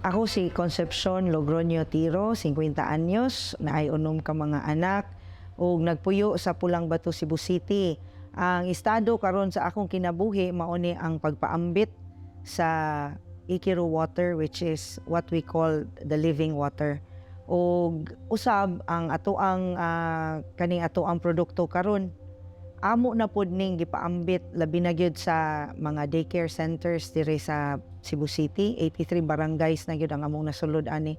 Ako si Concepcion Logroño Tiro, 50 anyos, naay unom ka mga anak, ug nagpuyo sa Pulang Bato, Cebu City. Ang estado karon sa akong kinabuhi mauni ang pagpaambit sa Ikiru water, which is what we call the living water. Ug usab ang kaning atoang produkto karon amo na pod ning gipaambit labi na gyud sa mga daycare centers diri sa Cebu City. 83 barangays na gyud ang among nasulod ani.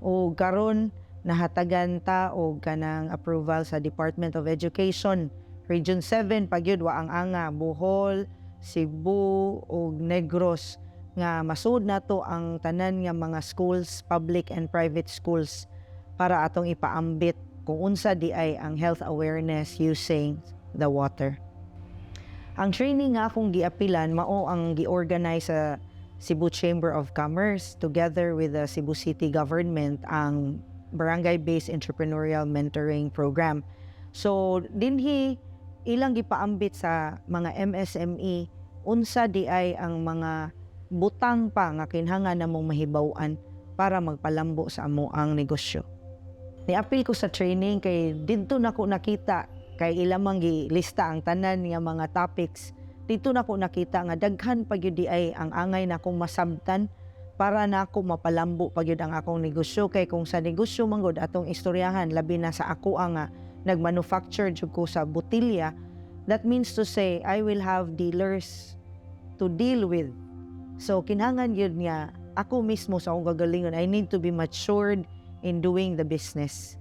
O karon nahatagan ta og kanang approval sa Department of Education. Region 7 pa gyud wa ang anga, Bohol, Cebu ug Negros nga masud nato ang tanan nga mga schools, public and private schools para atong ipaambit kung unsa di ay ang health awareness using the water. Ang training nga akong giapilan mao ang giorganize sa Cebu Chamber of Commerce together with the Cebu City Government, ang Barangay-Based Entrepreneurial Mentoring Program. So dinhi ilang gipaambit sa mga MSME unsa di ay ang mga butang pa nga kinahanglan namong mahibaw-an para magpalambo sa amo ang negosyo. Niapil ko sa training kay didto nako nakita kay ilamang gilista ang tanan nga mga topics. Dito na ko nakita nga daghan pa gyud ay ang angay na akong masabtan para na ako mapalambo pa gyud ang akong negosyo. Kay kung sa negosyo manggod atong istoryahan labi na sa ako nga nagmanufacture jud ko sa botilya, that means to say I will have dealers to deal with. So kinahanglan gyud nga ako mismo sa akong gagalingon, I need to be matured in doing the business.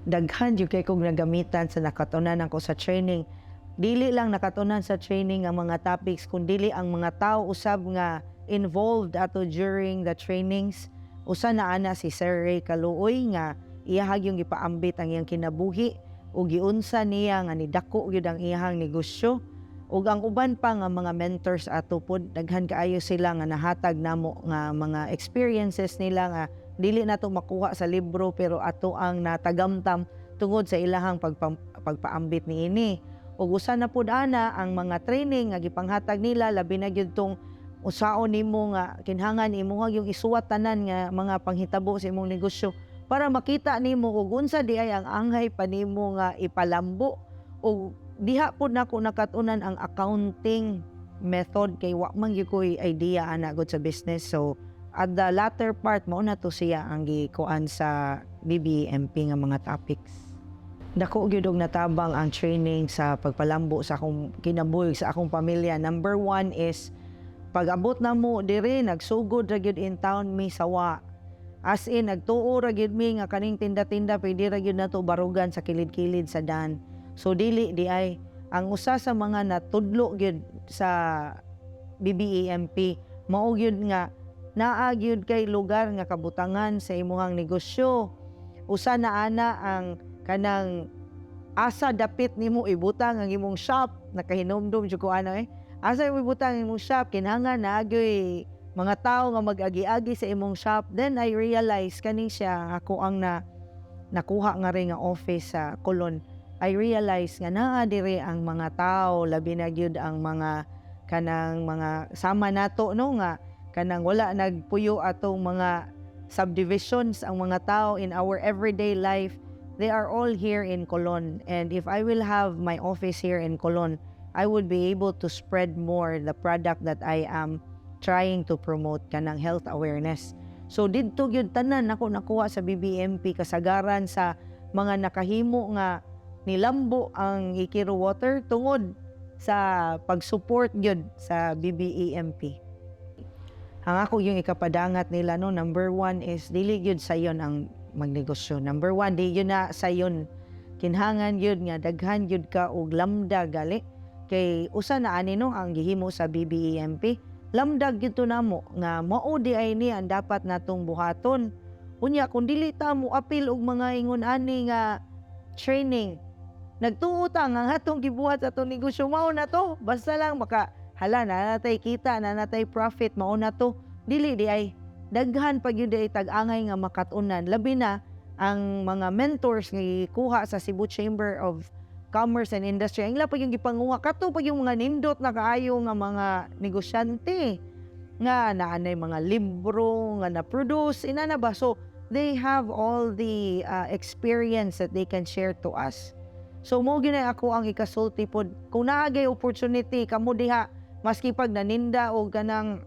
Daghan yung kay kong nagamitan sa nakatunan ko sa training. Dili lang nakatunan sa training ang mga topics, kundi ang mga tao usab nga involved ato during the trainings. Usa na ana si Sir Ray Kaluoy nga iyahag yung gipaambit ang iyang kinabuhi ug giunsa niya nga nidako gyud ang iyang negosyo. Ug ang uban pa nga mga mentors ato pod, daghan kaayo sila nga nahatag namo nga mga experiences nila nga dili nato makuha sa libro pero ato ang natagamtam tungod sa ilahang pagpaambit niini. Ug usa na pud ana ang mga training nga gipanghatag nila labi na gyud tong usaon nimo nga kinahanglan imuha yung isuwat tanan nga mga panghitabo sa imong negosyo para makita nimo kung unsa di ay ang anghay pa nimo nga ipalambo. Ug diha pud nako nakatunan ang accounting method kay wa man gyud ko'y idea ana gud sa business. So at the latter part, mao na to siya ang gikuan sa BBMP nga mga topics. Dako gyud og natabang ang training sa pagpalambo sa akong kinabuhi sa akong pamilya. Number 1 is pag-abot na mo diri nagsugod ra gyud in town mi sawa. As in nagtuo ra gyud mi nga kaning tinda-tinda pwede ra gyud nato barugan sa kilid-kilid sa dan. So dili di ay ang usa sa mga natudlo gyud sa BBMP mao gyud nga naagyud kay lugar nga kabutangan sa imuhang negosyo. Usa na ana ang kanang asa dapit nimo ibutang ang imong shop, nakahinomdom jud ko asa mo ibutang ang imong shop, kinahanglan naagyoy mga tao nga mag-agi-agi sa imong shop. Then I realize kaning siya ako ang nakuha nga rin nga office sa Colon. I realize nga naa diri ang mga tao labi na gyud ang mga kanang mga sama nato no nga kanang wala nagpuyo atong mga subdivisions ang mga tao in our everyday life. They are all here in Colon, and if I will have my office here in Colon, I would be able to spread more the product that I am trying to promote, kanang health awareness. So didto gyud tanan ako nakuha sa BBMP kasagaran sa mga nakahimo nga nilambo ang Ikiru water tungod sa pag-support gyud sa BBEMP. Ang ako yung ikapadangat nila no, number 1 is dili gyud sayon ang magnegosyo. Number 1, di yun na sayon. Kinhangan yun nga daghan yun ka og lamda gali. Kay usa na ani no ang gihimo sa BBEMP. Lamdag gyud to namo nga mao di ay ni ang dapat natong buhaton. Unya kung dili ta mo apil og mga ingon ani nga training, nagtuo ta nga atong gibuhat sa atong negosyo mao na to. Basta lang maka hala na natay kita, na natay profit, mao na to. Dili di ay daghan pa gyud ay tag-angay nga makatunan. Labi na ang mga mentors nga kuha sa Cebu Chamber of Commerce and Industry. Ang ila pa yung gipanguha kato pa yung mga nindot na kaayo nga mga negosyante. nga naanay mga libro nga na-produce inana ba, so they have all the experience that they can share to us. So mo ginay ako ang ikasulti pod kung naagay opportunity kamo diha maski pag naninda o ganang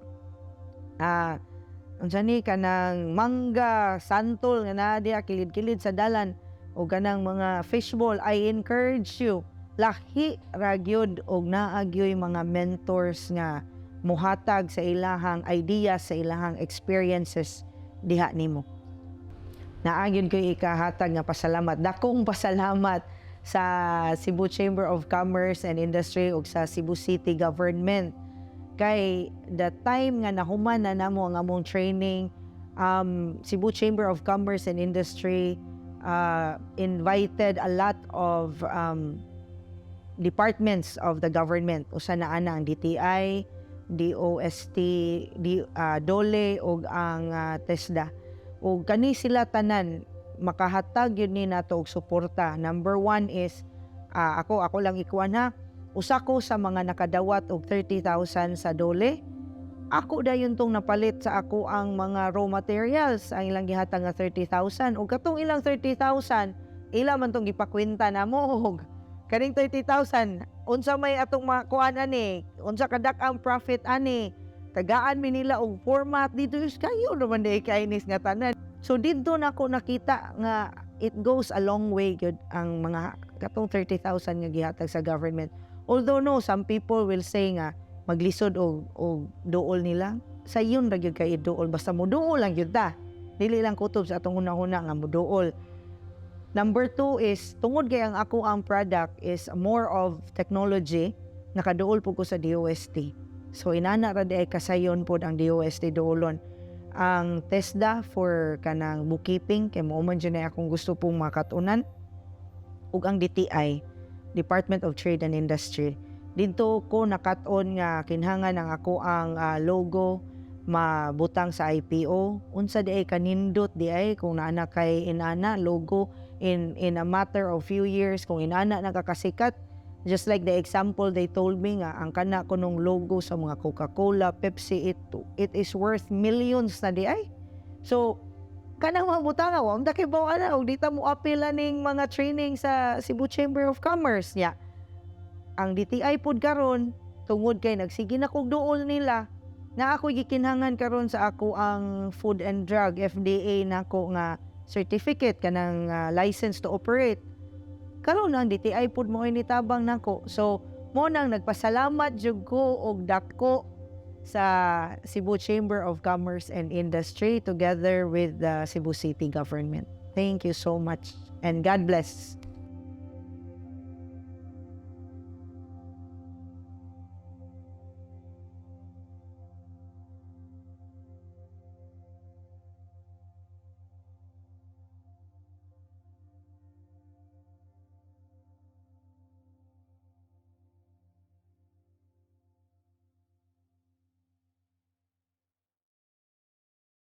unsa ni kanang mangga santol nga naa diha kilid-kilid sa dalan o ganang mga fishball, I encourage you lahi ra gyud og naa gyud mga mentors nga muhatag sa ilahang ideas, sa ilahang experiences diha nimo. Naa gyud ko ikahatag nga pasalamat, dakong pasalamat sa Cebu Chamber of Commerce and Industry ug sa Cebu City Government. Kay the time nga nahuman na namo ang among training, Cebu Chamber of Commerce and Industry invited a lot of departments of the government. Usa na ana ang DTI, DOST, DOLE ug ang TESDA. Ug kani sila tanan makahatag yun ni nato og suporta. Number 1 is ako lang ikuan ha. Usa ko sa mga nakadawat og 30,000 sa DOLE. Ako dayon tong napalit sa ako ang mga raw materials ang ilang gihatag nga 30,000 ug katong ilang 30,000 ila man tong gipakwenta namo. Kaning 30,000 unsa may atong makuan ani, unsa kadak ang profit ani. Tagaan mi nila og format dito is kayo naman day kainis nga tanan. So dito na ako nakita nga it goes a long way good ang mga katong 30,000 nga gihatag sa government. Although no, some people will say nga maglisod og duol nila. Sa yun ra gyud kay duol basta mo duol lang gyud ta. Dili lang kutob sa atong una-una nga mo duol. Number 2 is tungod kay ang ako ang product is more of technology, nakaduol po ko sa DOST. So inana ra di ay kasayon pod ang DOST duolon. Ang TESDA for kanang bookkeeping kay mao man dyan akong gusto pong makatunan ug ang DTI, Department of Trade and Industry. Dito ko nakat-on nga kinhangan ang ako ang logo mabutang sa IPO. Unsa di ay kanindot di ay kung naana kay inana logo in a matter of few years kung inana nakakasikat. Just like the example they told me nga, ang kana ko nung logo sa mga Coca-Cola, Pepsi, it is worth millions na di ay. So, kanang mga butanga, wang da kay bawa na, o dita mo apela ning mga training sa Cebu Chamber of Commerce niya. Ang DTI pod karon tungod kay nagsige na kog duol nila, na ako gikinhangan karon sa ako ang Food and Drug, FDA nako nga certificate, kanang license to operate. Karon ang DTI pod mo ini tabang nako. So mo nang nagpasalamat jud ko og dako sa Cebu Chamber of Commerce and Industry together with the Cebu City Government. Thank you so much and God bless.